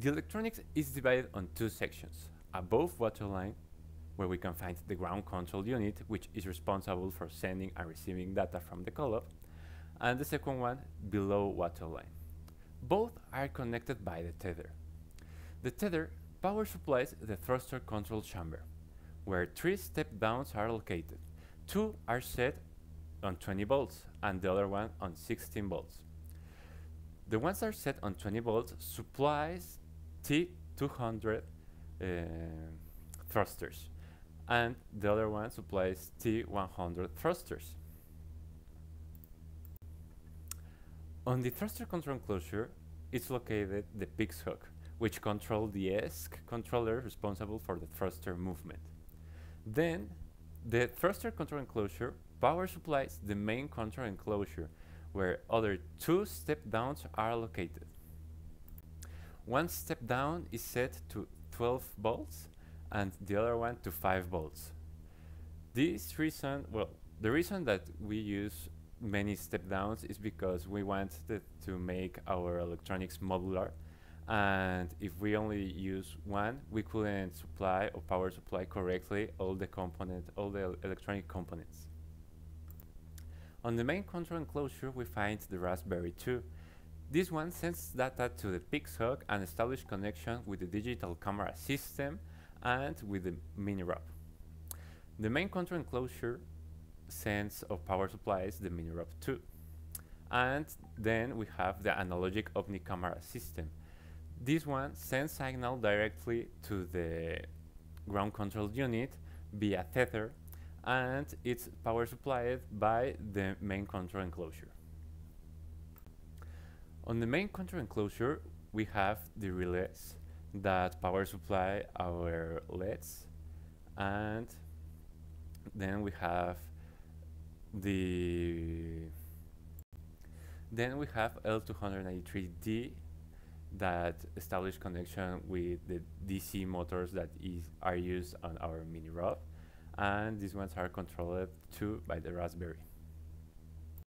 The electronics is divided on two sections. Above waterline, where we can find the ground control unit, which is responsible for sending and receiving data from the call-off, and the second one below waterline. Both are connected by the tether. The tether power supplies the thruster control chamber, where 3 step-downs are located. 2 are set on 20 volts and the other one on 16 volts. The ones that are set on 20 volts supplies T200 thrusters, and the other one supplies T100 thrusters. On the thruster control enclosure is located the Pix hook, which controls the ESC controller responsible for the thruster movement. Then, the thruster control enclosure power supplies the main control enclosure, where other 2 step-downs are located. One step-down is set to 12 volts and the other one to 5 volts. The reason that we use many step-downs is because we wanted to make our electronics modular, and if we only use one, we couldn't supply or power supply correctly all the electronic components. On the main control enclosure, we find the Raspberry 2. This one sends data to the Pix hook and establishes connection with the digital camera system and with the mini-ROP. The main control enclosure sends or power supplies the mini-ROP 2. And then we have the analogic Omni camera system. This one sends signal directly to the ground control unit via tether, and it's power supplied by the main control enclosure. On the main control enclosure, we have the relays that power supply our LEDs, and then we have L293D that establish connection with the DC motors that are used on our mini-ROP, and these ones are controlled too by the Raspberry.